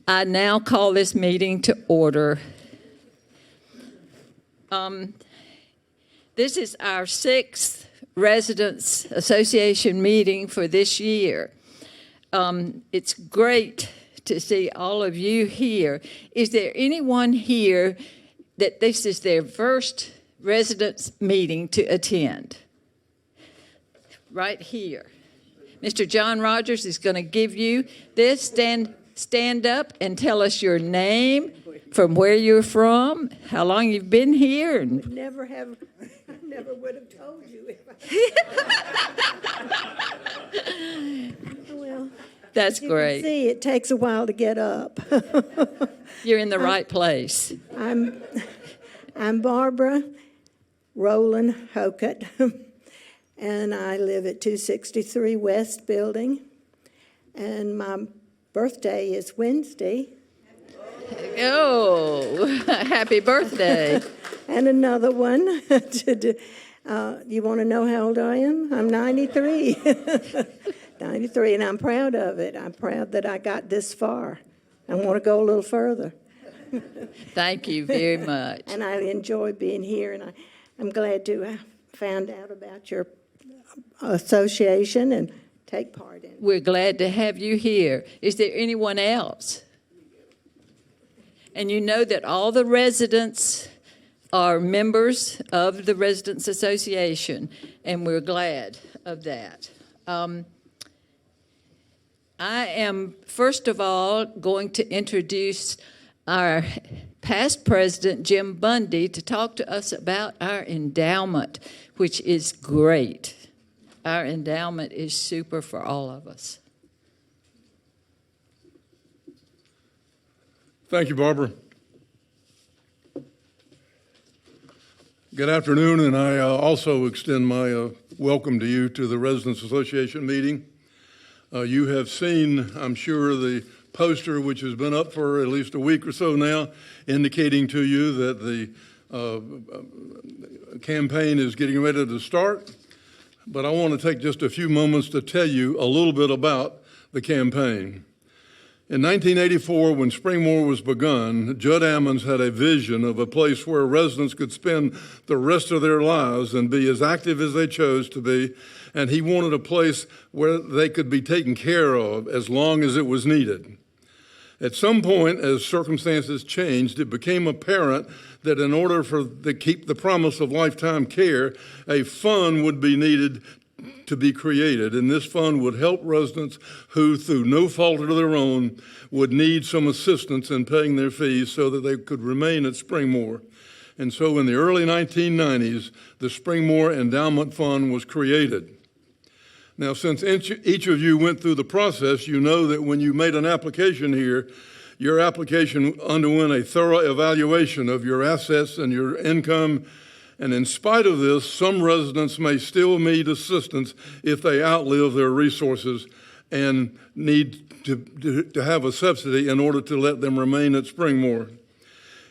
I now call this meeting to order. This is our 6th Residents Association meeting for this year. It's great to see all of you here. Is there anyone here that this is their first residents meeting to attend? Right here. Mr. John Rogers is going to give you this. Stand up and tell us your name, from where you're from, how long you've been here. And Never would have told you. Well, that's you great. can see, it takes a while to get up. You're in the right place. I'm Barbara Rowland Hokett, and I live at 263 West Building, and my birthday is Wednesday. Oh, happy birthday. And another one. You want to know how old I am? I'm 93. 93, and I'm proud of it. I'm proud that I got this far. I want to go a little further. Thank you very much. And I enjoy being here, and I'm glad to have found out about your association and take part in it. We're glad to have you here. Is there anyone else? And you know that all the residents are members of the Residents Association, and we're glad of that. I am, first of all, going to introduce our past president, Jim Bundy, to talk to us about our endowment, which is great. Our endowment is super for all of us. Thank you, Barbara. Good afternoon, and I also extend my welcome to you to the Residents Association meeting. You have seen, I'm sure, the poster, which has been up for at least a week or so now, indicating to you that the campaign is getting ready to start. But I want to take just a few moments to tell you a little bit about the campaign. In 1984, when Springmore was begun, Judd Ammons had a vision of a place where residents could spend the rest of their lives and be as active as they chose to be, and he wanted a place where they could be taken care of as long as it was needed. At some point, as circumstances changed, it became apparent that in order to keep the promise of lifetime care, a fund would be needed to be created, and this fund would help residents who, through no fault of their own, would need some assistance in paying their fees so that they could remain at Springmore. And so in the early 1990s, the Springmore Endowment Fund was created. Now, since each of you went through the process, you know that when you made an application here, your application underwent a thorough evaluation of your assets and your income. And in spite of this, some residents may still need assistance if they outlive their resources and need to have a subsidy in order to let them remain at Springmore.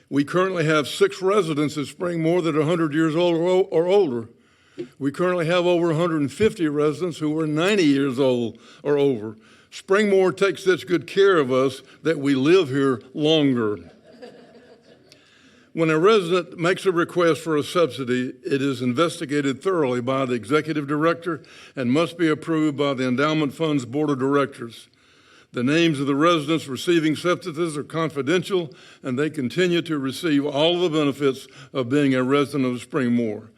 We currently have 6 residents at Springmore that are 100 years old or older. We currently have over 150 residents who are 90 years old or over. Springmore takes such good care of us that we live here longer. When a resident makes a request for a subsidy, it is investigated thoroughly by the executive director and must be approved by the Endowment Fund's board of directors. The names of the residents receiving subsidies are confidential, and they continue to receive all the benefits of being a resident of Springmore.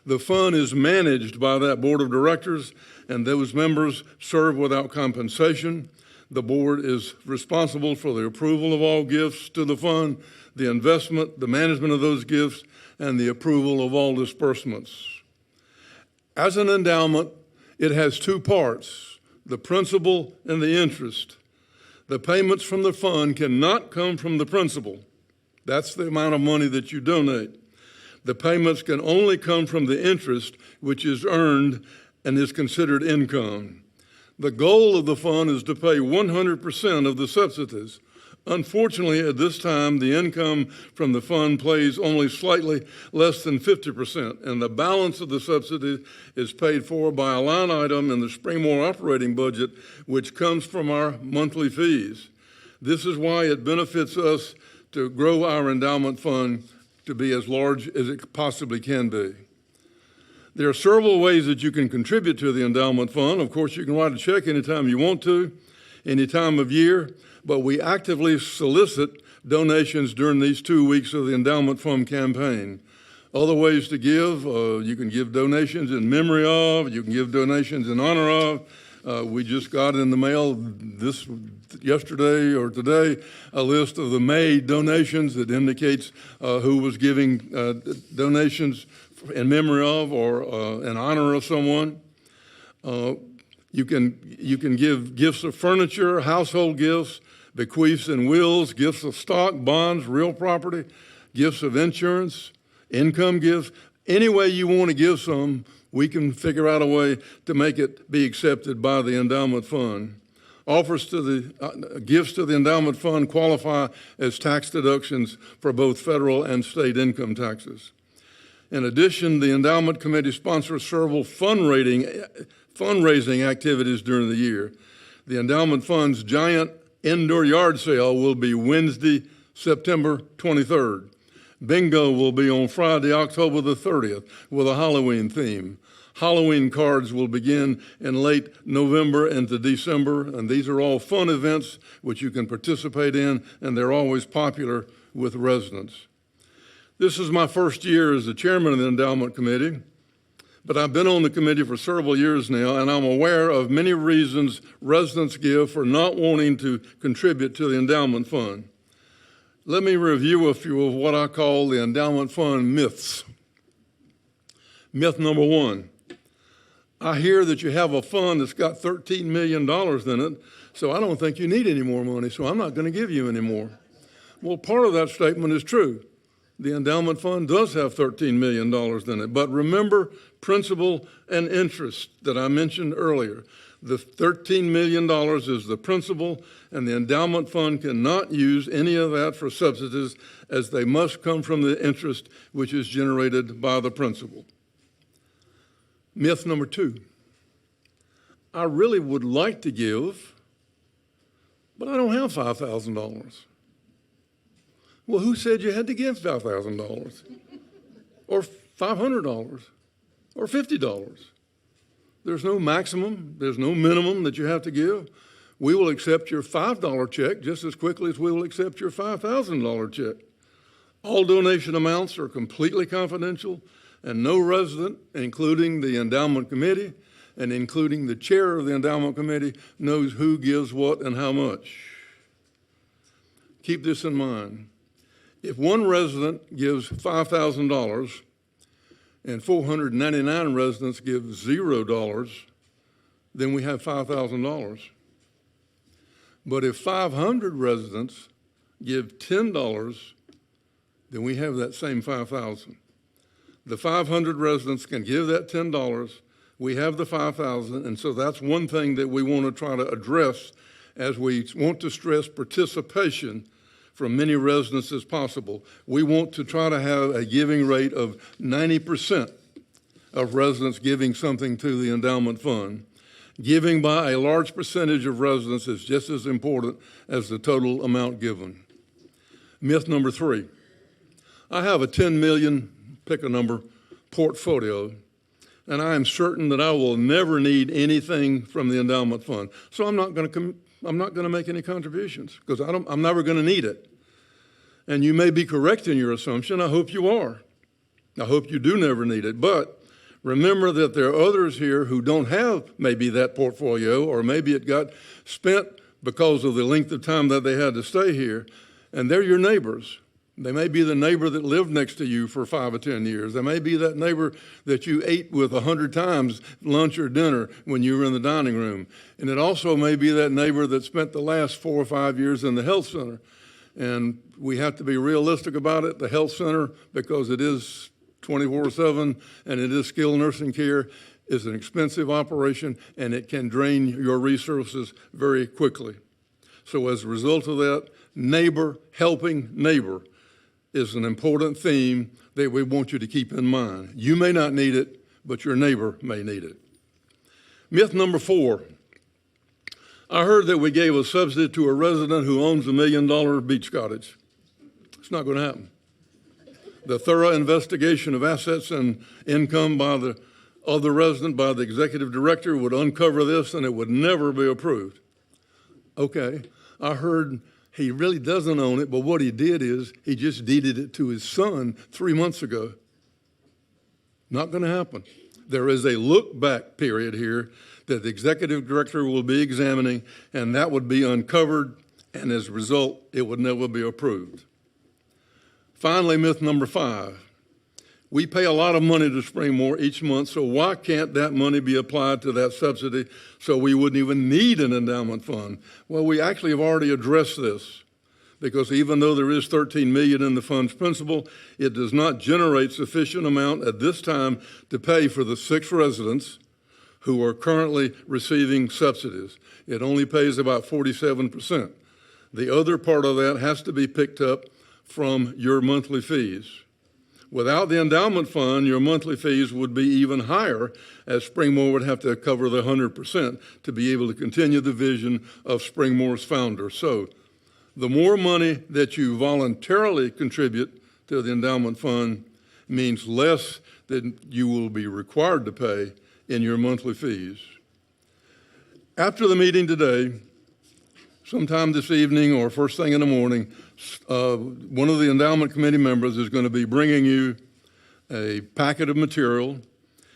The fund is managed by that board of directors, and those members serve without compensation. The board is responsible for the approval of all gifts to the fund, the investment, the management of those gifts, and the approval of all disbursements. As an endowment, it has 2 parts, the principal and the interest. The payments from the fund cannot come from the principal. That's the amount of money that you donate. The payments can only come from the interest, which is earned and is considered income. The goal of the fund is to pay 100% of the subsidies. Unfortunately, at this time, the income from the fund pays only slightly less than 50%, and the balance of the subsidy is paid for by a line item in the Springmore operating budget, which comes from our monthly fees. This is why it benefits us to grow our endowment fund to be as large as it possibly can be. There are several ways that you can contribute to the endowment fund. Of course, you can write a check anytime you want to, any time of year, but we actively solicit donations during these 2 weeks of the endowment fund campaign. Other ways to give, you can give donations in memory of, you can give donations in honor of. We just got in the mail yesterday or today a list of the May donations that indicates who was giving donations in memory of or in honor of someone. You can give gifts of furniture, household gifts, bequeaths and wills, gifts of stock, bonds, real property, gifts of insurance, income gifts. Any way you want to give some, we can figure out a way to make it be accepted by the endowment fund. Offers to the gifts to the endowment fund qualify as tax deductions for both federal and state income taxes. In addition, the endowment committee sponsors several fundraising activities during the year. The endowment fund's giant indoor yard sale will be Wednesday, September 23rd. Bingo will be on Friday, October the 30th with a Halloween theme. Halloween cards will begin in late November into December, and these are all fun events which you can participate in, and they're always popular with residents. This is my first year as the chairman of the endowment committee, but I've been on the committee for several years now, and I'm aware of many reasons residents give for not wanting to contribute to the endowment fund. Let me review a few of what I call the endowment fund myths. Myth number one, I hear that you have a fund that's got $13 million in it, so I don't think you need any more money, so I'm not going to give you any more. Well, part of that statement is true. The endowment fund does have $13 million in it, but remember principal and interest that I mentioned earlier. The $13 million is the principal, and the endowment fund cannot use any of that for subsidies, as they must come from the interest which is generated by the principal. Myth number two, I really would like to give, but I don't have $5,000. Well, who said you had to give $5,000 or $500 or $50? There's no maximum, there's no minimum that you have to give. We will accept your $5 check just as quickly as we will accept your $5,000 check. All donation amounts are completely confidential, and no resident, including the endowment committee and including the chair of the endowment committee, knows who gives what and how much. Keep this in mind. If one resident gives $5,000 and 499 residents give $0, then we have $5,000. But if 500 residents give $10, then we have that same $5,000. The 500 residents can give that $10. We have the $5,000, and so that's one thing that we want to try to address as we want to stress participation from many residents as possible. We want to try to have a giving rate of 90% of residents giving something to the endowment fund. Giving by a large percentage of residents is just as important as the total amount given. Myth number three, I have a 10 million, pick a number, portfolio, and I am certain that I will never need anything from the endowment fund. So I'm not going to make any contributions because I'm never going to need it. And you may be correct in your assumption. I hope you are. I hope you do never need it. But remember that there are others here who don't have maybe that portfolio, or maybe it got spent because of the length of time that they had to stay here, and they're your neighbors. They may be the neighbor that lived next to you for 5 or 10 years. They may be that neighbor that you ate with 100 times, lunch or dinner, when you were in the dining room. And it also may be that neighbor that spent the last 4 or 5 years in the health center. And we have to be realistic about it. The health center, because it is 24/7 and it is skilled nursing care, is an expensive operation, and it can drain your resources very quickly. So as a result of that, neighbor helping neighbor is an important theme that we want you to keep in mind. You may not need it, but your neighbor may need it. Myth number 4, I heard that we gave a subsidy to a resident who owns $1 million beach cottage. It's not going to happen. The thorough investigation of assets and income of the resident by the executive director would uncover this, and it would never be approved. Okay, I heard he really doesn't own it, but what he did is he just deeded it to his son 3 months ago. Not going to happen. There is a look-back period here that the executive director will be examining, and that would be uncovered, and as a result, it would never be approved. Finally, myth number 5. We pay a lot of money to Springmore each month, so why can't that money be applied to that subsidy so we wouldn't even need an endowment fund? Well, we actually have already addressed this, because even though there is $13 million in the fund's principal, it does not generate sufficient amount at this time to pay for the 6 residents who are currently receiving subsidies. It only pays about 47%. The other part of that has to be picked up from your monthly fees. Without the endowment fund, your monthly fees would be even higher, as Springmore would have to cover the 100% to be able to continue the vision of Springmore's founder. So the more money that you voluntarily contribute to the endowment fund means less than you will be required to pay in your monthly fees. After the meeting today, sometime this evening or first thing in the morning, one of the endowment committee members is going to be bringing you a packet of material,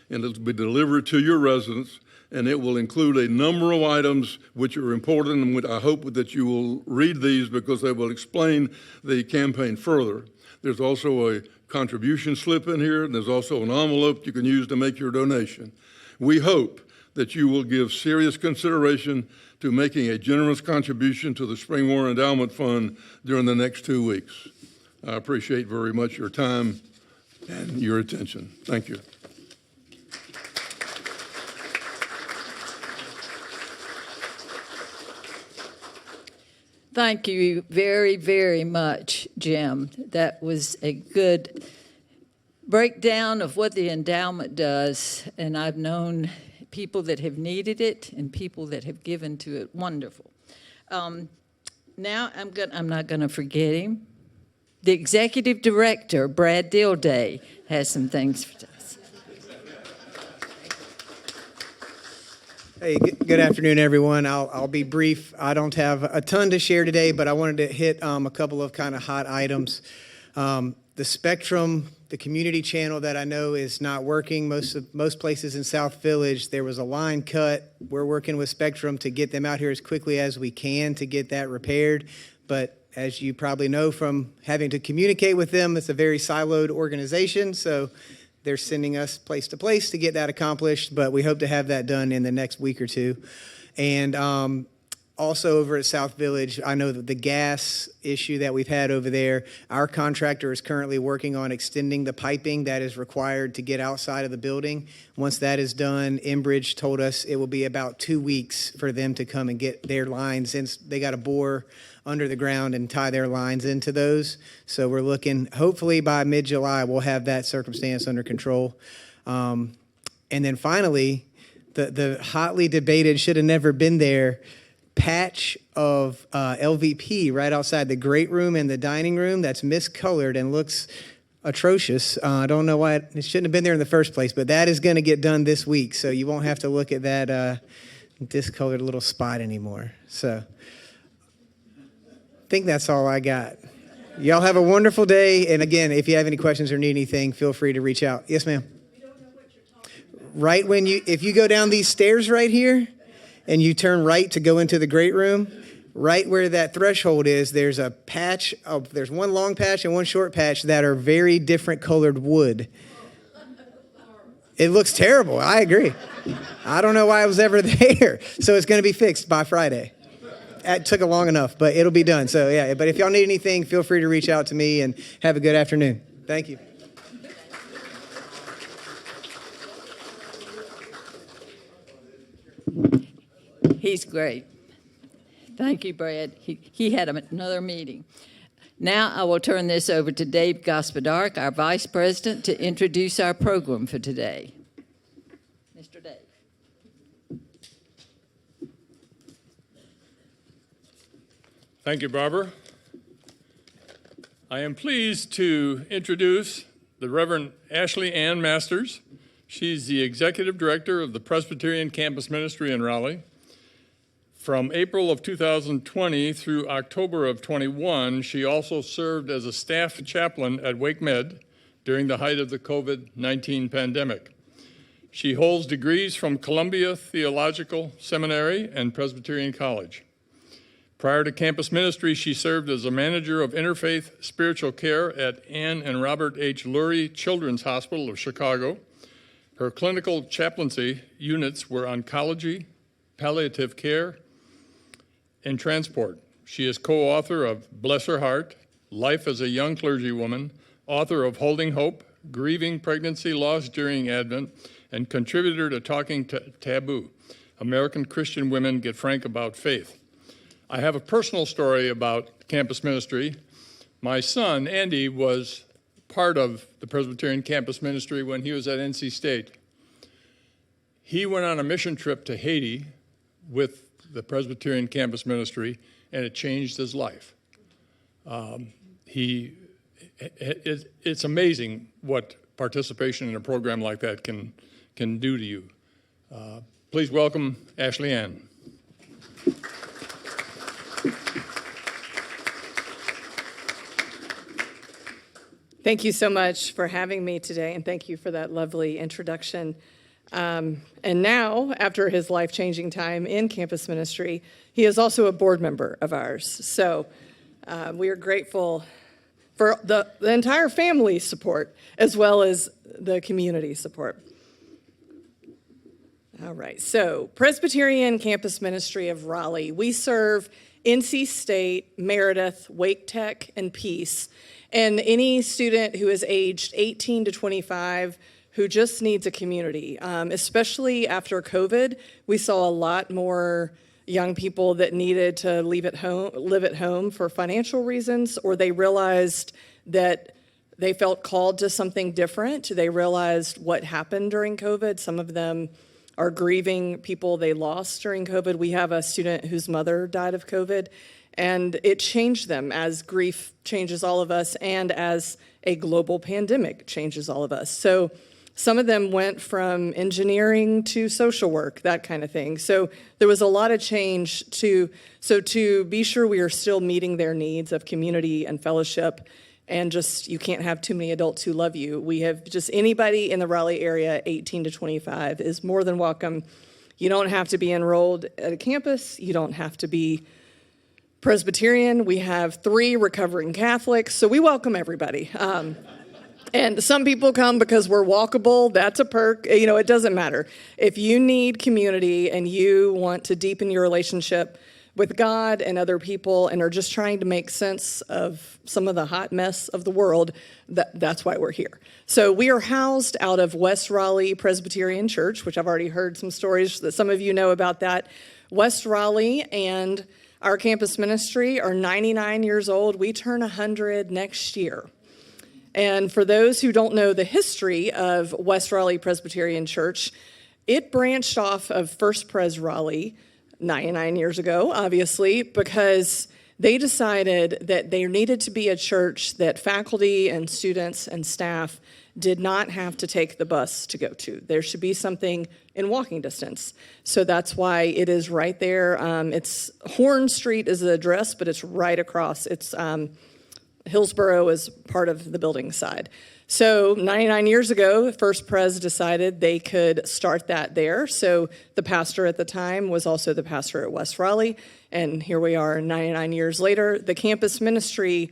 and it'll be delivered to your residence, and it will include a number of items which are important, and I hope that you will read these because they will explain the campaign further. There's also a contribution slip in here, and there's also an envelope you can use to make your donation. We hope that you will give serious consideration to making a generous contribution to the Springmore Endowment Fund during the next 2 weeks. I appreciate very much your time and your attention. Thank you. Thank you very, very much, Jim. That was a good breakdown of what the endowment does, and I've known people that have needed it and people that have given to it. Wonderful. Now I'm not going to forget him. The executive director, Brad Dilday, has some things for us. Hey, good afternoon, everyone. I'll be brief. I don't have a ton to share today, but I wanted to hit a couple of kind of hot items. The Spectrum, the community channel that I know is not working. Most places in South Village, there was a line cut. We're working with Spectrum to get them out here as quickly as we can to get that repaired. But as you probably know from having to communicate with them, it's a very siloed organization. So they're sending us place to place to get that accomplished. But we hope to have that done in the next week or two. And also over at South Village, I know that the gas issue that we've had over there, our contractor is currently working on extending the piping that is required to get outside of the building. Once that is done, Enbridge told us it will be about 2 weeks for them to come and get their lines in. They got to bore under the ground and tie their lines into those. So we're looking, hopefully by mid-July, we'll have that circumstance under control. And then finally, the hotly debated, should have never been there, patch of LVP right outside the great room and the dining room that's miscolored and looks atrocious. I don't know why it shouldn't have been there in the first place, but that is going to get done this week, so you won't have to look at that discolored little spot anymore. So I think that's all I got. Y'all have a wonderful day, and again, if you have any questions or need anything, feel free to reach out. Yes, ma'am. We don't know what you're talking about. Right when if you go down these stairs right here, and you turn right to go into the great room, right where that threshold is, there's a patch there's one long patch and one short patch that are very different colored wood. It looks terrible. I agree. I don't know why I was ever there. So it's going to be fixed by Friday. It took long enough, but it'll be done. So yeah, but if y'all need anything, feel free to reach out to me, and have a good afternoon. Thank you. He's great. Thank you, Brad. He had another meeting. Now I will turn this over to Dave Gospodark, our Vice President, to introduce our program for today. Mr. Dave. Thank you, Barbara. I am pleased to introduce the Reverend Ashley Ann Masters. She's the Executive Director of the Presbyterian Campus Ministry in Raleigh. From April of 2020 through October of 21, she also served as a staff chaplain at Wake Med during the height of the COVID-19 pandemic. She holds degrees from Columbia Theological Seminary and Presbyterian College. Prior to campus ministry, she served as a manager of interfaith spiritual care at Ann and Robert H. Lurie Children's Hospital of Chicago. Her clinical chaplaincy units were oncology, palliative care, and transport. She is co-author of Bless Her Heart, Life as a Young Clergywoman, author of Holding Hope, Grieving Pregnancy Loss During Advent, and contributor to Talking Taboo, American Christian Women Get Frank About Faith. I have a personal story about campus ministry. My son, Andy, was part of the Presbyterian campus ministry when he was at NC State. He went on a mission trip to Haiti with the Presbyterian campus ministry, and it changed his life. It's amazing what participation in a program like that can do to you. Please welcome Ashley Ann. Thank you so much for having me today, and thank you for that lovely introduction. And now, after his life-changing time in campus ministry, he is also a board member of ours. So we are grateful for the entire family's support, as well as the community support. All right, so Presbyterian Campus Ministry of Raleigh. We serve NC State, Meredith, Wake Tech, and Peace, and any student who is aged 18 to 25 who just needs a community. Especially after COVID, we saw a lot more young people that needed to live at home for financial reasons, or they realized that they felt called to something different. They realized what happened during COVID. Some of them are grieving people they lost during COVID. We have a student whose mother died of COVID, and it changed them, as grief changes all of us and as a global pandemic changes all of us. So some of them went from engineering to social work, that kind of thing. So there was a lot of change to be sure we are still meeting their needs of community and fellowship, and just, you can't have too many adults who love you. We have just anybody in the Raleigh area, 18 to 25, is more than welcome. You don't have to be enrolled at a campus. You don't have to be Presbyterian. We have 3 recovering Catholics, so we welcome everybody. And some people come because we're walkable. That's a perk. You know, it doesn't matter. If you need community and you want to deepen your relationship with God and other people and are just trying to make sense of some of the hot mess of the world, that's why we're here. So we are housed out of West Raleigh Presbyterian Church, which I've already heard some stories that some of you know about that. West Raleigh and our campus ministry are 99 years old. We turn 100 next year. And for those who don't know the history of West Raleigh Presbyterian Church, it branched off of First Pres Raleigh 99 years ago, obviously, because they decided that there needed to be a church that faculty and students and staff did not have to take the bus to go to. There should be something in walking distance. So that's why it is right there. It's Horn Street is the address, but it's right across. It's Hillsborough is part of the building side. So 99 years ago, First Pres decided they could start that there. So the pastor at the time was also the pastor at West Raleigh. And here we are 99 years later. The campus ministry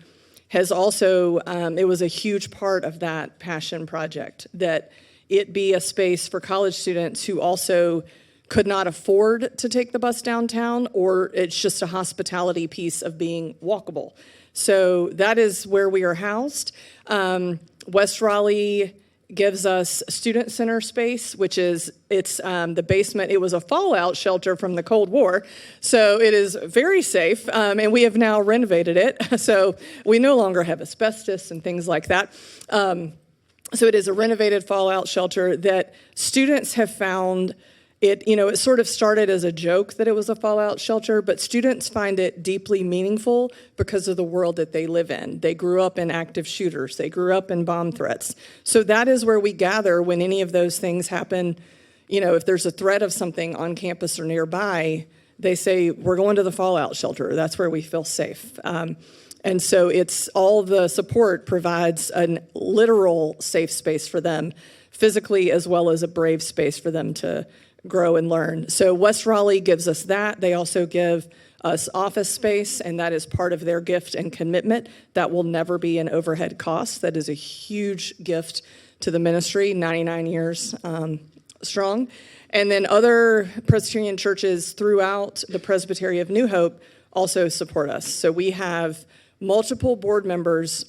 has also, it was a huge part of that passion project, that it be a space for college students who also could not afford to take the bus downtown, or it's just a hospitality piece of being walkable. So that is where we are housed. West Raleigh gives us student center space, which is, it's the basement. It was a fallout shelter from the Cold War, so it is very safe, and we have now renovated it, so we no longer have asbestos and things like that. So it is a renovated fallout shelter that students have found It sort of started as a joke that it was a fallout shelter, but students find it deeply meaningful because of the world that they live in. They grew up in active shooters. They grew up in bomb threats. So that is where we gather when any of those things happen. If there's a threat of something on campus or nearby, they say, we're going to the fallout shelter. That's where we feel safe. And so it's all the support provides a literal safe space for them, physically, as well as a brave space for them to grow and learn. So West Raleigh gives us that. They also give us office space, and that is part of their gift and commitment. That will never be an overhead cost. That is a huge gift to the ministry, 99 years strong. And then other Presbyterian churches throughout the Presbytery of New Hope also support us. So we have multiple board members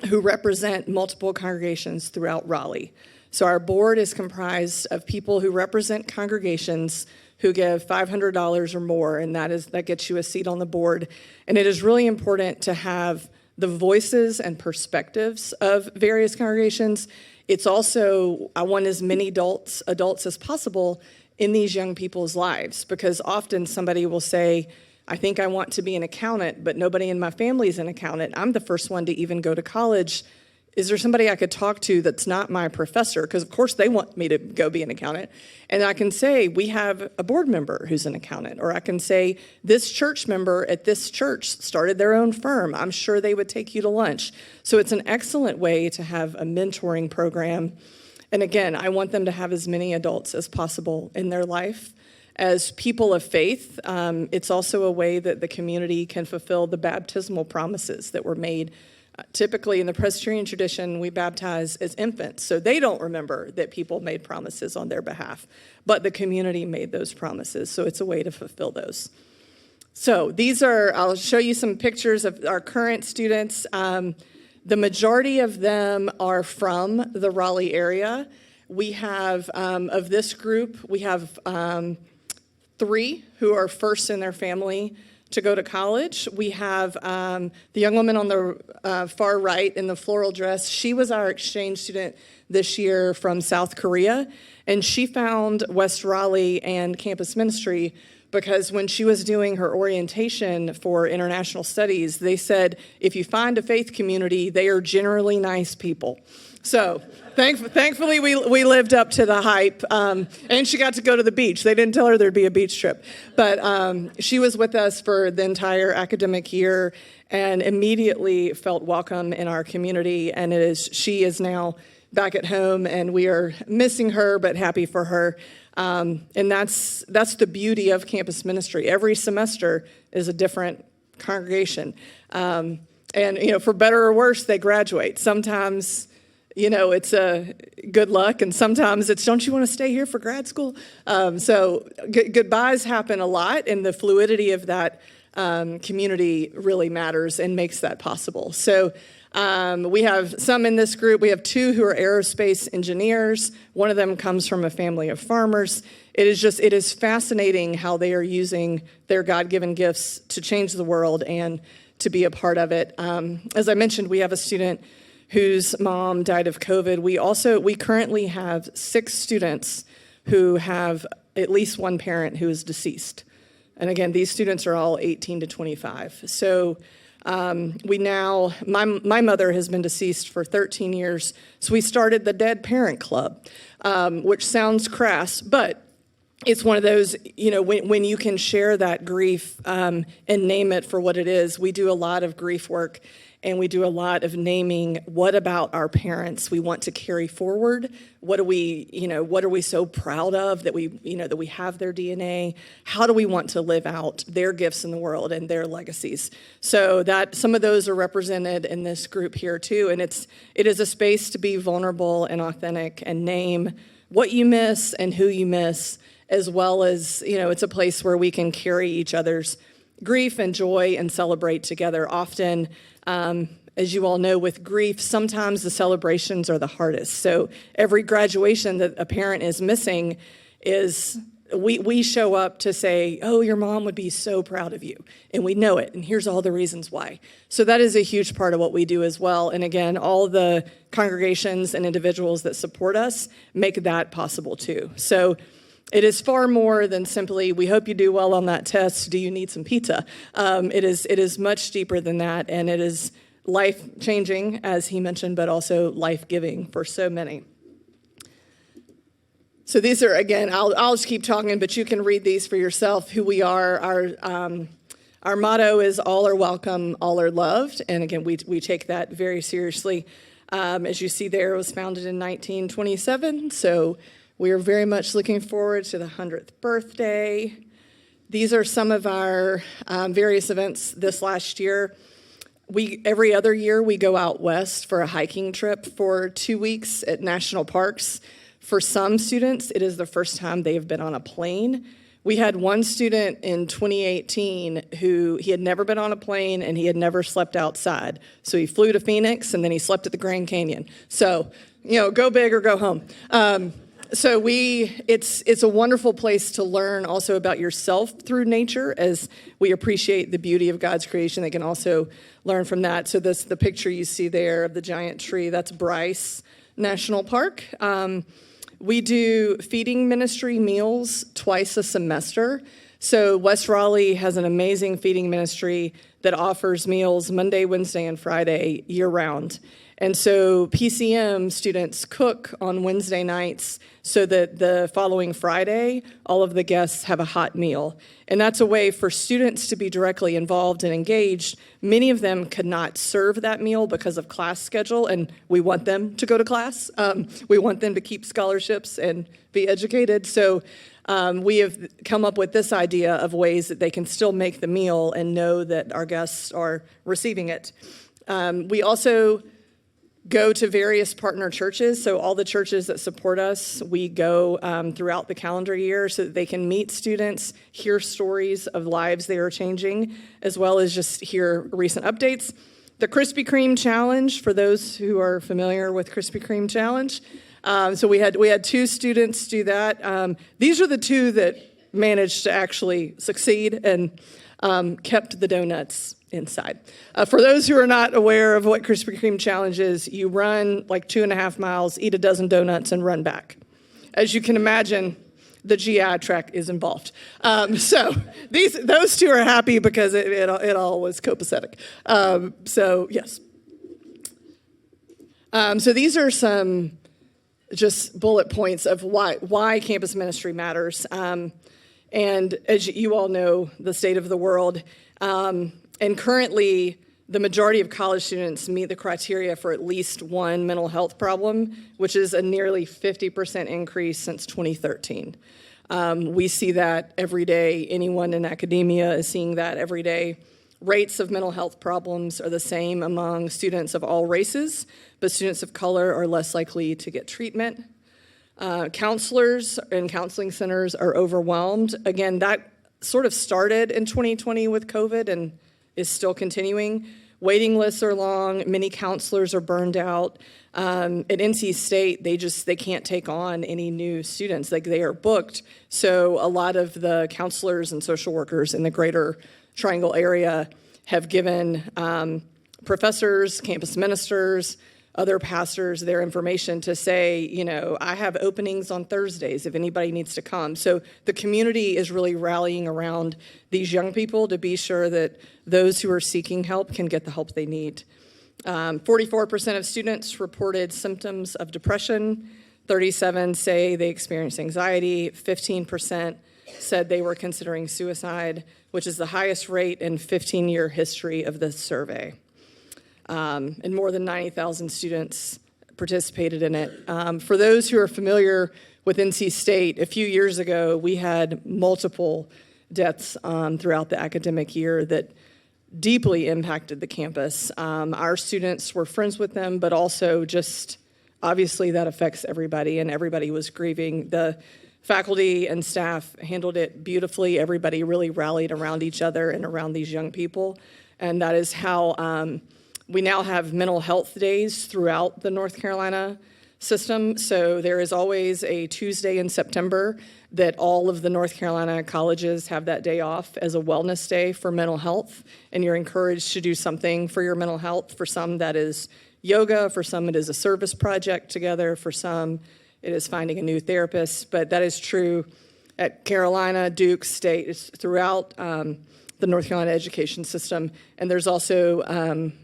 who represent multiple congregations throughout Raleigh. So our board is comprised of people who represent congregations who give $500 or more, and that gets you a seat on the board. And it is really important to have the voices and perspectives of various congregations. It's also, I want as many adults as possible in these young people's lives, because often somebody will say, I think I want to be an accountant, but nobody in my family is an accountant. I'm the first one to even go to college. Is there somebody I could talk to that's not my professor? Because, of course, they want me to go be an accountant. And I can say, we have a board member who's an accountant. Or I can say, this church member at this church started their own firm. I'm sure they would take you to lunch. So it's an excellent way to have a mentoring program. And again, I want them to have as many adults as possible in their life. As people of faith, it's also a way that the community can fulfill the baptismal promises that were made. Typically, in the Presbyterian tradition, we baptize as infants, so they don't remember that people made promises on their behalf, but the community made those promises, so it's a way to fulfill those. So I'll show you some pictures of our current students. The majority of them are from the Raleigh area. We have, of this group, we have 3 who are first in their family to go to college. We have the young woman on the far right in the floral dress. She was our exchange student this year from South Korea, and she found West Raleigh and campus ministry because when she was doing her orientation for international studies, they said, if you find a faith community, they are generally nice people. So thankfully, we lived up to the hype, and she got to go to the beach. They didn't tell her there'd be a beach trip. But she was with us for the entire academic year and immediately felt welcome in our community. And she is now back at home, and we are missing her, but happy for her. And that's the beauty of campus ministry. Every semester is a different congregation. And, for better or worse, they graduate. Sometimes it's a good luck, and sometimes it's, don't you want to stay here for grad school? So goodbyes happen a lot, and the fluidity of that community really matters and makes that possible. So we have some in this group. We have 2 who are aerospace engineers. One of them comes from a family of farmers. It is fascinating how they are using their God-given gifts to change the world and to be a part of it. As I mentioned, we have a student whose mom died of COVID. We currently have 6 students who have at least one parent who is deceased. And again, these students are all 18 to 25. So my mother has been deceased for 13 years. So we started the Dead Parent Club, which sounds crass, but it's one of those, when you can share that grief and name it for what it is. We do a lot of grief work, and we do a lot of naming. What about our parents we want to carry forward? What are we so proud of that we have their DNA? How do we want to live out their gifts in the world and their legacies? So that some of those are represented in this group here too. And it is a space to be vulnerable and authentic and name what you miss and who you miss, as well as, it's a place where we can carry each other's grief and joy and celebrate together. Often, as you all know, with grief, sometimes the celebrations are the hardest. So every graduation that a parent is missing is, we show up to say, oh, your mom would be so proud of you. And we know it, and here's all the reasons why. So that is a huge part of what we do as well. And again, all the congregations and individuals that support us make that possible too. So it is far more than simply, we hope you do well on that test, do you need some pizza? It is much deeper than that, and it is life-changing, as he mentioned, but also life-giving for so many. So these are, again, I'll just keep talking, but you can read these for yourself, who we are. Our motto is all are welcome, all are loved, and again, we take that very seriously. As you see there, it was founded in 1927, so we are very much looking forward to the 100th birthday. These are some of our various events this last year. Every other year, we go out west for a hiking trip for 2 weeks at national parks. For some students, it is the first time they have been on a plane. We had one student in 2018 who he had never been on a plane and he had never slept outside. So he flew to Phoenix and then he slept at the Grand Canyon. So, go big or go home. So it's a wonderful place to learn also about yourself through nature, as we appreciate the beauty of God's creation. They can also learn from that. So the picture you see there of the giant tree, that's Bryce National Park. We do feeding ministry meals twice a semester. So West Raleigh has an amazing feeding ministry that offers meals Monday, Wednesday, and Friday year-round. And so PCM students cook on Wednesday nights so that the following Friday, all of the guests have a hot meal. And that's a way for students to be directly involved and engaged. Many of them could not serve that meal because of class schedule, and we want them to go to class. We want them to keep scholarships and be educated. So we have come up with this idea of ways that they can still make the meal and know that our guests are receiving it. We also go to various partner churches. So all the churches that support us, we go throughout the calendar year so that they can meet students, hear stories of lives they are changing, as well as just hear recent updates. The Krispy Kreme Challenge, for those who are familiar with Krispy Kreme Challenge. So we had 2 students do that. These are the 2 that managed to actually succeed and kept the donuts inside. For those who are not aware of what Krispy Kreme Challenge is, you run like 2.5 miles, eat a dozen donuts, and run back. As you can imagine, the GI tract is involved. So those 2 are happy because it all was copacetic. So yes. So these are some just bullet points of why campus ministry matters. And as you all know, the state of the world. And currently, the majority of college students meet the criteria for at least one mental health problem, which is a nearly 50% increase since 2013. We see that every day. Anyone in academia is seeing that every day. Rates of mental health problems are the same among students of all races, but students of color are less likely to get treatment. Counselors and counseling centers are overwhelmed. Again, that sort of started in 2020 with COVID and is still continuing. Waiting lists are long. Many counselors are burned out. At NC State, they can't take on any new students. Like, they are booked. So a lot of the counselors and social workers in the greater Triangle area have given professors, campus ministers, other pastors their information to say, I have openings on Thursdays if anybody needs to come. So the community is really rallying around these young people to be sure that those who are seeking help can get the help they need. 44% of students reported symptoms of depression. 37% say they experienced anxiety. 15% said they were considering suicide, which is the highest rate in 15-year history of this survey. And more than 90,000 students participated in it. For those who are familiar with NC State, a few years ago, we had multiple deaths throughout the academic year that deeply impacted the campus. Our students were friends with them, but also just obviously that affects everybody, and everybody was grieving. The faculty and staff handled it beautifully. Everybody really rallied around each other and around these young people, and that is how we now have mental health days throughout the North Carolina system. So there is always a Tuesday in September that all of the North Carolina colleges have that day off as a wellness day for mental health. And you're encouraged to do something for your mental health. For some, that is yoga. For some, it is a service project together. For some, it is finding a new therapist. But that is true at Carolina, Duke, State. It's throughout the North Carolina education system. And there's also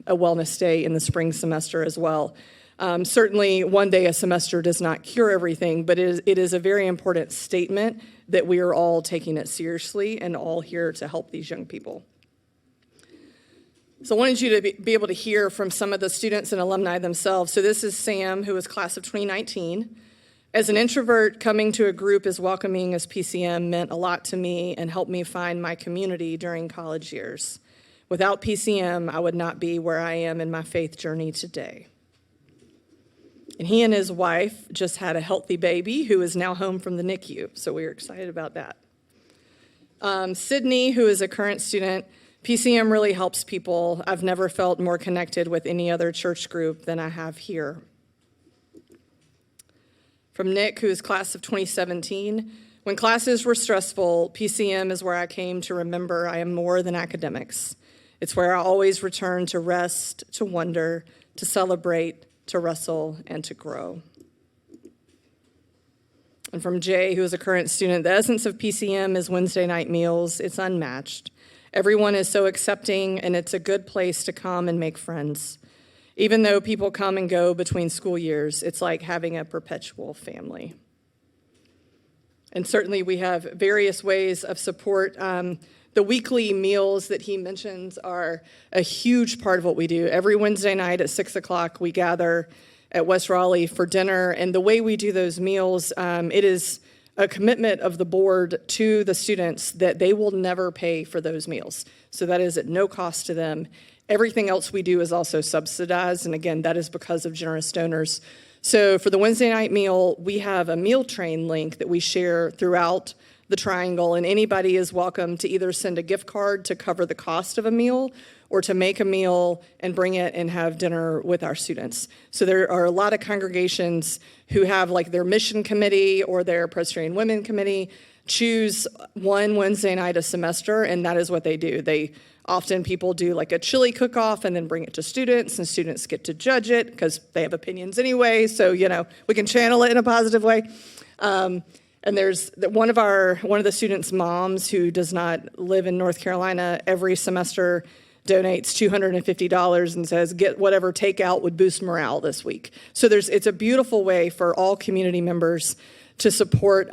a wellness day in the spring semester as well. Certainly, one day a semester does not cure everything, but it is a very important statement that we are all taking it seriously and all here to help these young people. So I wanted you to be able to hear from some of the students and alumni themselves. So this is Sam, who was class of 2019. As an introvert, coming to a group as welcoming as PCM meant a lot to me and helped me find my community during college years. Without PCM, I would not be where I am in my faith journey today. And he and his wife just had a healthy baby who is now home from the NICU, so we are excited about that. Sydney, who is a current student, PCM really helps people. I've never felt more connected with any other church group than I have here. From Nick, who is class of 2017, when classes were stressful, PCM is where I came to remember I am more than academics. It's where I always return to rest, to wonder, to celebrate, to wrestle, and to grow. And from Jay, who is a current student, the essence of PCM is Wednesday night meals. It's unmatched. Everyone is so accepting, and it's a good place to come and make friends. Even though people come and go between school years, it's like having a perpetual family. And certainly we have various ways of support. The weekly meals that he mentions are a huge part of what we do. Every Wednesday night at 6 o'clock, we gather at West Raleigh for dinner. And the way we do those meals, it is a commitment of the board to the students that they will never pay for those meals. So that is at no cost to them. Everything else we do is also subsidized. And again, that is because of generous donors. So for the Wednesday night meal, we have a meal train link that we share throughout the Triangle, and anybody is welcome to either send a gift card to cover the cost of a meal or to make a meal and bring it and have dinner with our students. So there are a lot of congregations who have like their mission committee or their Presbyterian Women Committee choose one Wednesday night a semester, and that is what they do. Often people do like a chili cook-off and then bring it to students, and students get to judge it because they have opinions anyway, so we can channel it in a positive way. And there's one of the students' moms who does not live in North Carolina every semester donates $250 and says, get whatever takeout would boost morale this week. So it's a beautiful way for all community members to support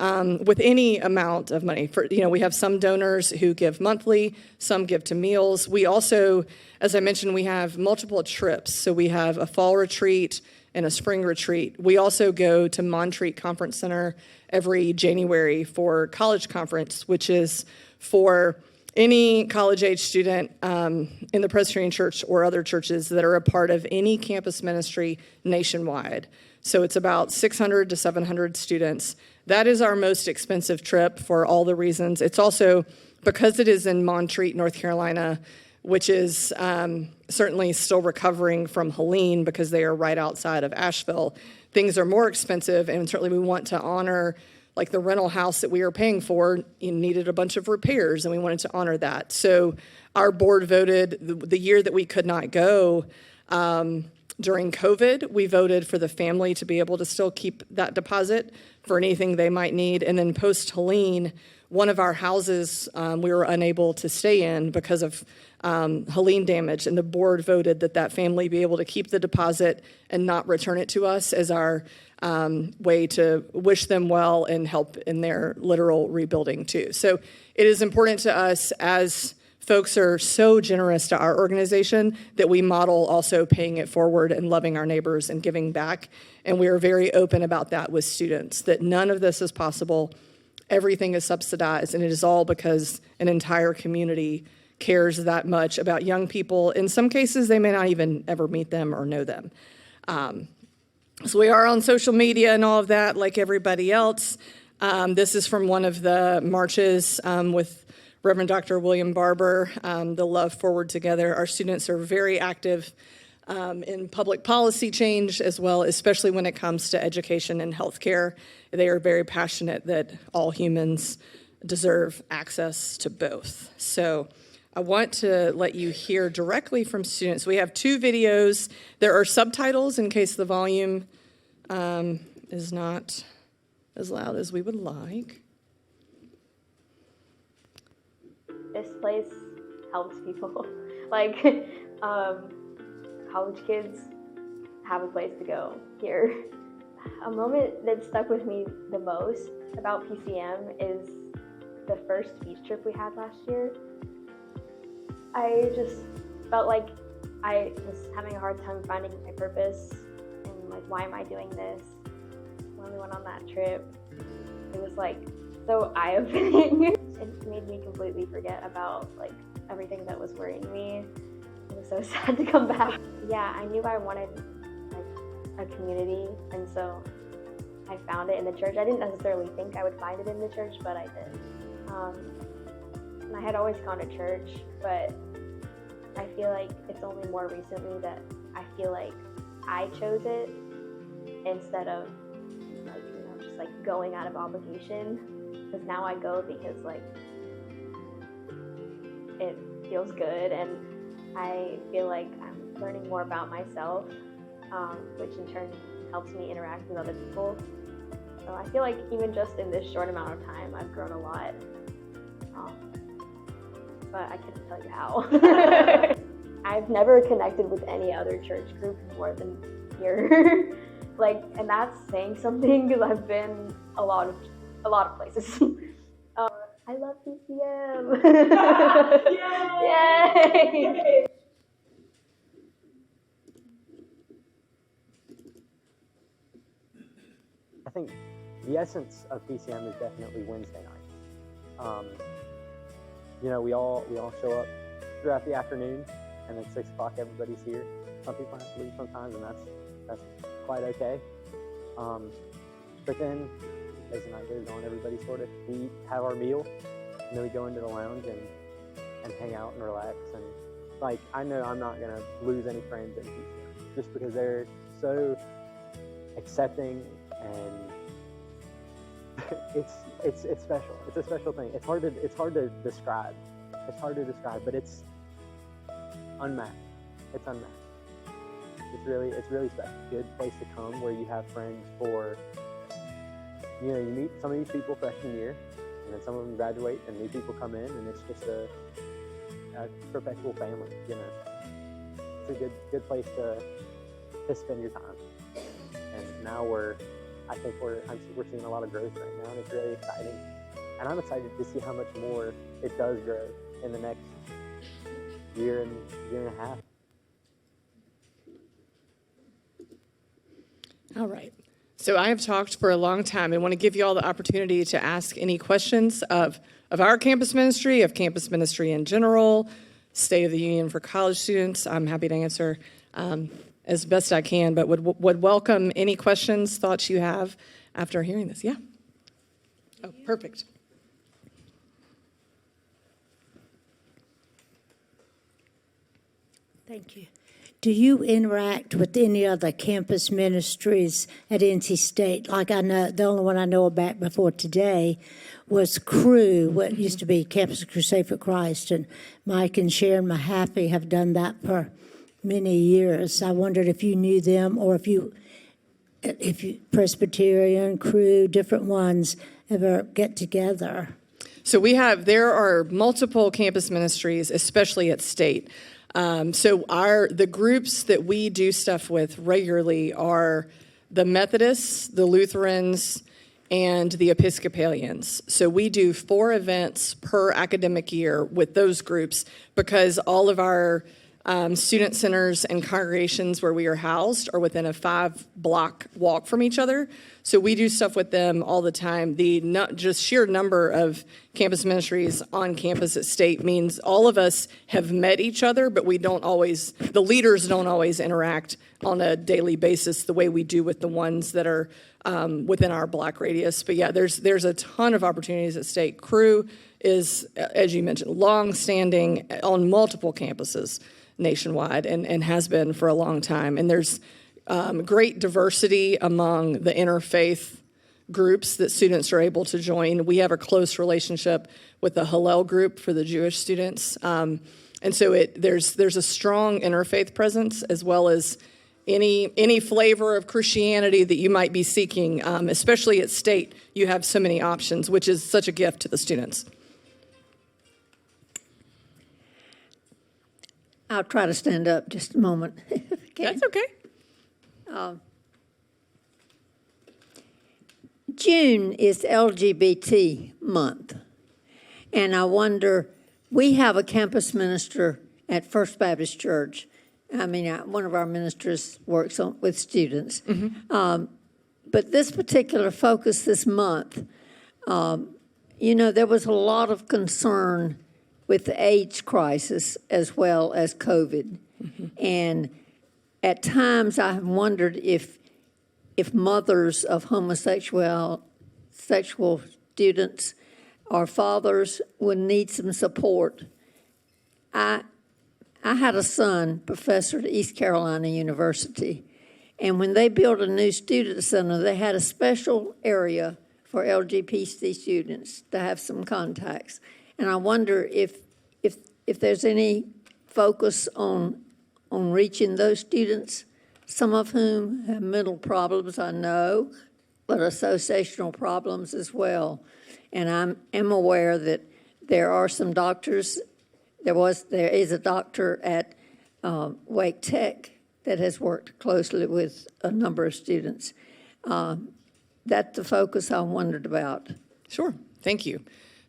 with any amount of money. We have some donors who give monthly, some give to meals. We also, as I mentioned, we have multiple trips. So we have a fall retreat and a spring retreat. We also go to Montreat Conference Center every January for college conference, which is for any college-age student in the Presbyterian Church or other churches that are a part of any campus ministry nationwide. So it's about 600 to 700 students. That is our most expensive trip for all the reasons. It's also, because it is in Montreat, North Carolina, which is certainly still recovering from Helene because they are right outside of Asheville, things are more expensive, and certainly we want to honor, like the rental house that we were paying for needed a bunch of repairs, and we wanted to honor that. So our board voted the year that we could not go during COVID, we voted for the family to be able to still keep that deposit for anything they might need. And then post-Helene, one of our houses we were unable to stay in because of Helene damage, and the board voted that family be able to keep the deposit and not return it to us as our way to wish them well and help in their literal rebuilding too. So it is important to us, as folks are so generous to our organization, that we model also paying it forward and loving our neighbors and giving back. And we are very open about that with students, that none of this is possible. Everything is subsidized, and it is all because an entire community cares that much about young people. In some cases, they may not even ever meet them or know them. So we are on social media and all of that like everybody else. This is from one of the marches with Reverend Dr. William Barber, the Love Forward Together. Our students are very active in public policy change as well, especially when it comes to education and healthcare. They are very passionate that all humans deserve access to both. So I want to let you hear directly from students. We have 2 videos. There are subtitles in case the volume is not as loud as we would like. this place helps people. Like, college kids have a place to go here. A moment that stuck with me the most about PCM is the first beach trip we had last year. I just felt like I was having a hard time finding my purpose and like, why am I doing this? When we went on that trip, it was like so eye-opening. It made me completely forget about like everything that was worrying me. It was so sad to come back. Yeah, I knew I wanted like a community, and so I found it in the church. I didn't necessarily think I would find it in the church, but I did. And I had always gone to church, but I feel like it's only more recently that I feel like I chose it instead of like, you know, just like going out of obligation. Because now I go because like it feels good, and I feel like I'm learning more about myself, which in turn helps me interact with other people. So I feel like even just in this short amount of time, I've grown a lot. But I couldn't tell you how. I've never connected with any other church group more than here. Like, and that's saying something because I've been a lot of places. I love PCM. Yay! I think the essence of PCM is definitely Wednesday night. You know, we all show up throughout the afternoon, and then 6 o'clock everybody's here. Some people have to leave sometimes, and that's quite okay. But then as the night goes on, everybody sort of, we have our meal, and then we go into the lounge and hang out and relax. And like, I know I'm not gonna lose any friends in PCM just because they're so accepting, and it's special. It's a special thing. It's hard to describe. It's hard to describe, but it's unmatched. It's unmatched. It's really special. Good place to come where you have friends for, you know, you meet some of these people freshman year, and then some of them graduate and new people come in, and it's just a perpetual family, you know. It's a good place to spend your time. And now we're seeing a lot of growth right now, and it's really exciting. And I'm excited to see how much more it does grow in the next year and a half. All right. So I have talked for a long time. I want to give you all the opportunity to ask any questions of our campus ministry, of campus ministry in general, State of the Union for college students. I'm happy to answer as best I can, but would welcome any questions, thoughts you have after hearing this. Yeah. Oh, perfect. Thank you. Do you interact with any other campus ministries at NC State? Like, I know, the only one I know about before today was Cru, what used to be Campus Crusade for Christ, and Mike and Sharon Mahaffey have done that for many years. I wondered if you knew them, or if you Presbyterian, Cru, different ones, ever get together. So there are multiple campus ministries, especially at State. So the groups that we do stuff with regularly are the Methodists, the Lutherans, and the Episcopalians. So we do 4 events per academic year with those groups, because all of our student centers and congregations where we are housed are within a 5-block walk from each other. So we do stuff with them all the time. The just sheer number of campus ministries on campus at State means all of us have met each other, but the leaders don't always interact on a daily basis the way we do with the ones that are within our block radius. But yeah, there's a ton of opportunities at State. Cru is, as you mentioned, long-standing on multiple campuses nationwide, and has been for a long time. And there's great diversity among the interfaith groups that students are able to join. We have a close relationship with the Hillel group for the Jewish students. And so there's a strong interfaith presence, as well as any flavor of Christianity that you might be seeking, especially at State. You have so many options, which is such a gift to the students. I'll try to stand up just a moment. Okay. That's okay. June is LGBT month. And I wonder, we have a campus minister at First Baptist Church. I mean, one of our ministers works with students. But this particular focus this month, there was a lot of concern with the AIDS crisis as well as COVID. And at times I have wondered if mothers of sexual students or fathers would need some support. I had a son, professor at East Carolina University, and when they built a new student center, they had a special area for LGBT students to have some contacts. And I wonder if there's any focus on reaching those students, some of whom have mental problems, I know, but associational problems as well. And I am aware that there are some doctors. There is a doctor at Wake Tech that has worked closely with a number of students. That's the focus I wondered about. Sure. Thank you.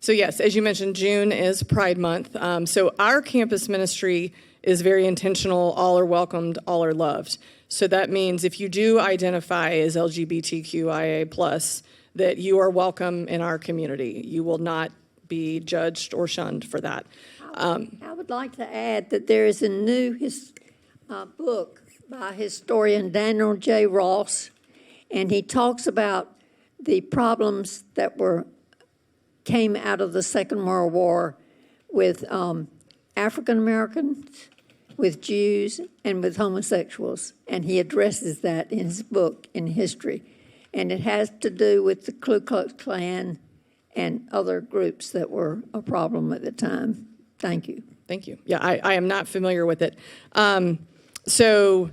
So yes, as you mentioned, June is Pride Month. So our campus ministry is very intentional. All are welcomed, all are loved. So that means if you do identify as LGBTQIA+, that you are welcome in our community. You will not be judged or shunned for that. I would like to add that there is a new book by historian Daniel J. Ross, and he talks about the problems that came out of the Second World War with African Americans, with Jews, and with homosexuals. And he addresses that in his book, in history. And it has to do with the Ku Klux Klan and other groups that were a problem at the time. Thank you. Thank you. Yeah, I am not familiar with it. So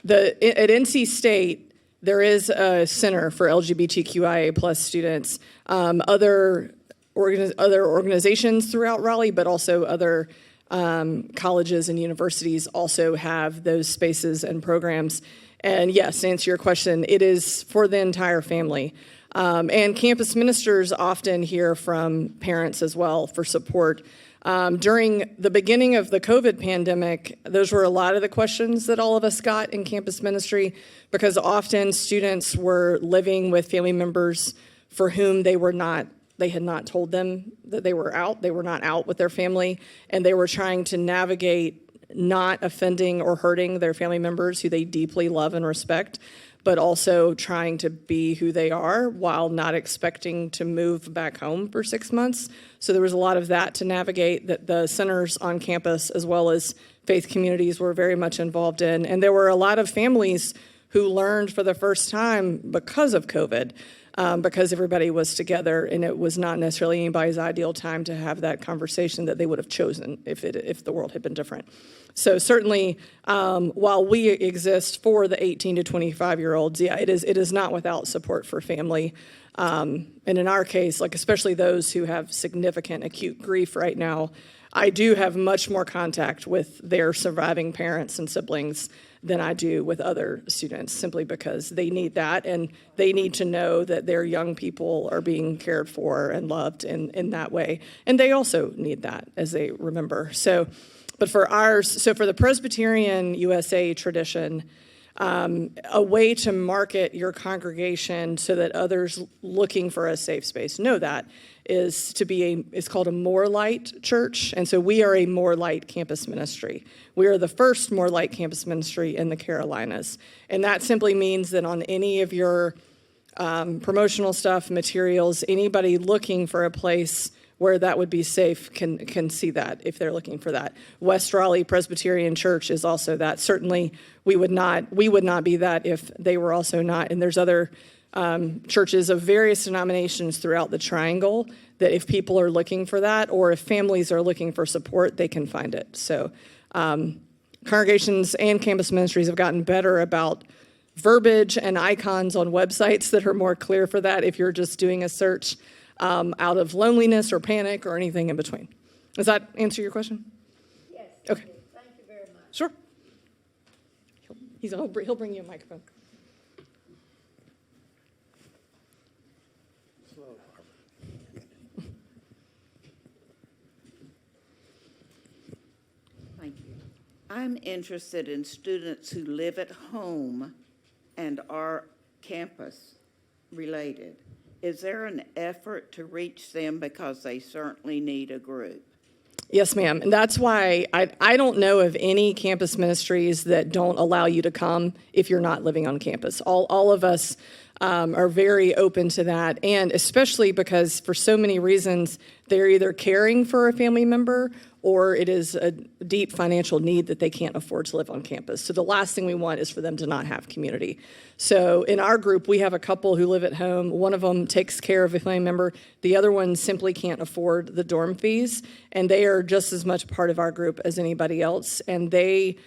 at NC State, there is a center for LGBTQIA+ students. Other organizations throughout Raleigh, but also other colleges and universities also have those spaces and programs. And yes, to answer your question, it is for the entire family. And campus ministers often hear from parents as well for support. During the beginning of the COVID pandemic, those were a lot of the questions that all of us got in campus ministry, because often students were living with family members for whom they had not told them that they were out. They were not out with their family, and they were trying to navigate not offending or hurting their family members who they deeply love and respect, but also trying to be who they are while not expecting to move back home for 6 months. So there was a lot of that to navigate that the centers on campus as well as faith communities were very much involved in. And there were a lot of families who learned for the first time because of COVID, because everybody was together, and it was not necessarily anybody's ideal time to have that conversation that they would have chosen if the world had been different. So certainly, while we exist for the 18 to 25-year-olds, yeah, it is not without support for family. And in our case, like especially those who have significant acute grief right now, I do have much more contact with their surviving parents and siblings than I do with other students, simply because they need that, and they need to know that their young people are being cared for and loved in that way. And they also need that as they remember. So for the Presbyterian USA tradition, a way to market your congregation so that others looking for a safe space know that is to be it's called a More Light church. And so we are a More Light campus ministry. We are the first More Light campus ministry in the Carolinas. And that simply means that on any of your promotional stuff, materials, anybody looking for a place where that would be safe can see that if they're looking for that. West Raleigh Presbyterian Church is also that. Certainly we would not be that if they were also not. And there's other churches of various denominations throughout the Triangle that if people are looking for that, or if families are looking for support, they can find it. So congregations and campus ministries have gotten better about verbiage and icons on websites that are more clear for that if you're just doing a search out of loneliness or panic or anything in between. Does that answer your question? Yes. Okay. Thank you very much. Sure. He'll bring you a microphone. Thank you. I'm interested in students who live at home and are campus related. Is there an effort to reach them because they certainly need a group? Yes, ma'am. And that's why I don't know of any campus ministries that don't allow you to come if you're not living on campus. All of us are very open to that, and especially because for so many reasons, they're either caring for a family member or it is a deep financial need that they can't afford to live on campus. So the last thing we want is for them to not have community. So in our group, we have a couple who live at home. One of them takes care of a family member. The other one simply can't afford the dorm fees, and they are just as much part of our group as anybody else. And they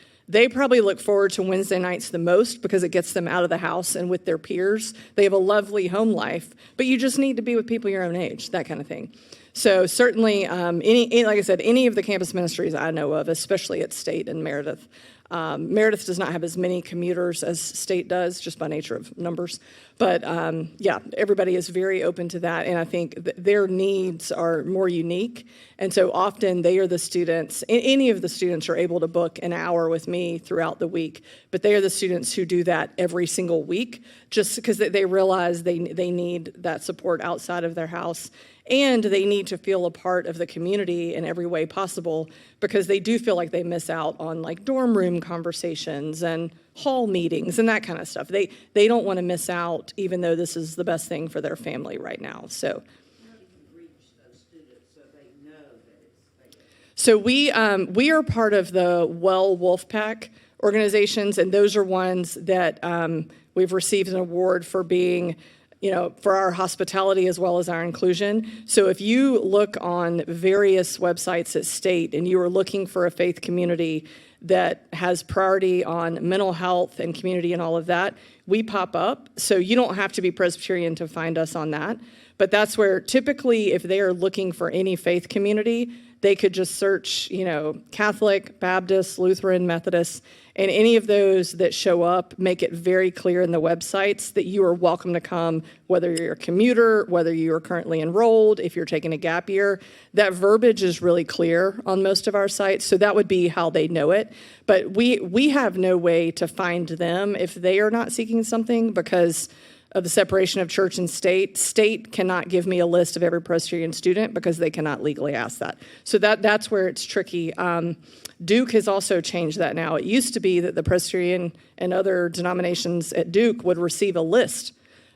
probably look forward to Wednesday nights the most because it gets them out of the house and with their peers. They have a lovely home life, but you just need to be with people your own age, that kind of thing. So certainly, like I said, any of the campus ministries I know of, especially at State and Meredith. Meredith does not have as many commuters as State does, just by nature of numbers. But yeah, everybody is very open to that, and I think their needs are more unique. And so often they are the students, any of the students are able to book an hour with me throughout the week, but they are the students who do that every single week just because they realize they need that support outside of their house. And they need to feel a part of the community in every way possible because they do feel like they miss out on like dorm room conversations and hall meetings and that kind of stuff. They don't want to miss out even though this is the best thing for their family right now. So How do you reach those students so they know that it's safe? So we are part of the Well Wolfpack organizations, and those are ones that we've received an award for being, for our hospitality as well as our inclusion. So if you look on various websites at State and you are looking for a faith community that has priority on mental health and community and all of that, we pop up. So you don't have to be Presbyterian to find us on that. But that's where typically if they are looking for any faith community, they could just search, Catholic, Baptist, Lutheran, Methodist, and any of those that show up make it very clear in the websites that you are welcome to come, whether you're a commuter, whether you are currently enrolled, if you're taking a gap year. That verbiage is really clear on most of our sites, so that would be how they know it. But we have no way to find them if they are not seeking something because of the separation of church and state. State cannot give me a list of every Presbyterian student because they cannot legally ask that. So that's where it's tricky. Duke has also changed that now. It used to be that the Presbyterian and other denominations at Duke would receive a list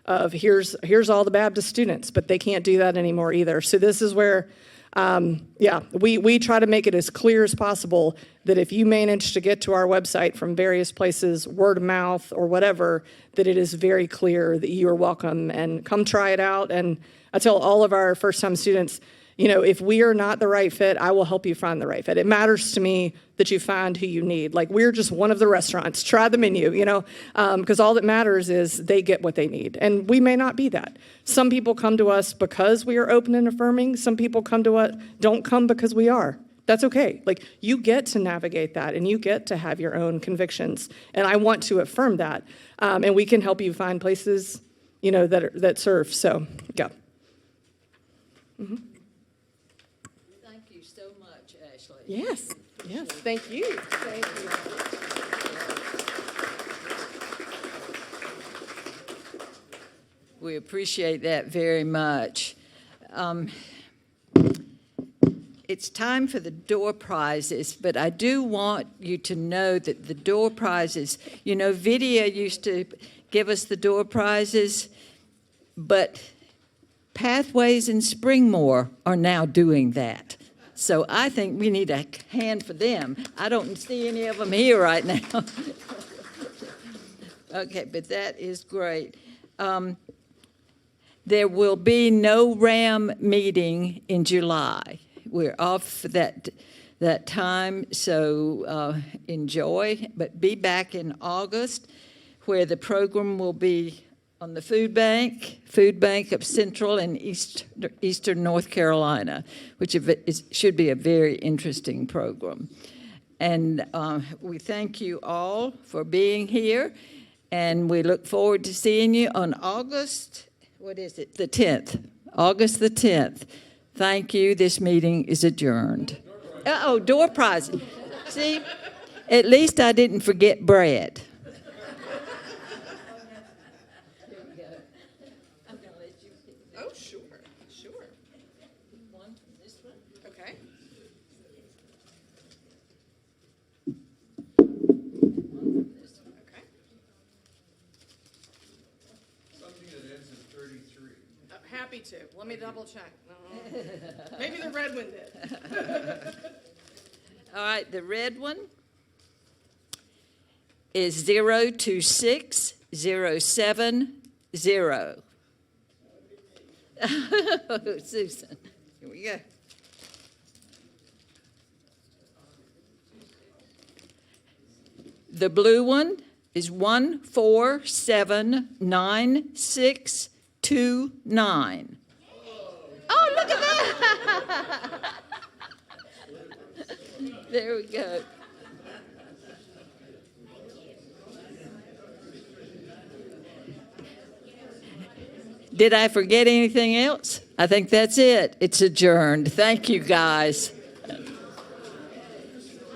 of here's all the Baptist students, but they can't do that anymore either. So this is where, we try to make it as clear as possible that if you manage to get to our website from various places, word of mouth or whatever, that it is very clear that you are welcome and come try it out. And I tell all of our first-time students, if we are not the right fit, I will help you find the right fit. It matters to me that you find who you need. Like, we're just one of the restaurants. Try the menu, because all that matters is they get what they need. And we may not be that. Some people come to us because we are open and affirming. Some people come to us, don't come because we are. That's okay. Like, you get to navigate that, and you get to have your own convictions. And I want to affirm that. And we can help you find places, that serve. So, yeah. Mm-hmm. Thank you so much, Ashley. Yes. Thank you. Thank you. We appreciate that very much. It's time for the door prizes, but I do want you to know that the door prizes, Vidya used to give us the door prizes, but Pathways in Springmore are now doing that. So I think we need a hand for them. I don't see any of them here right now. Okay, but that is great. There will be no RAM meeting in July. We're off for that time, so enjoy. But be back in August, where the program will be on the Food Bank of Central and Eastern North Carolina, which should be a very interesting program. And we thank you all for being here, and we look forward to seeing you on August, what is it, the 10th, August the 10th. Thank you. This meeting is adjourned. Uh-oh, door prize. See, at least I didn't forget bread. Oh, sure, sure. One from this one. Okay. Okay. Something that ends in 33. Happy to. Let me double check. No. Maybe the red one did. All right, the red one is 026070. Oh, Susan, here we go. The blue one is 147969. Oh, look at that! There we go. Did I forget anything else? I think that's it. It's adjourned. Thank you, guys.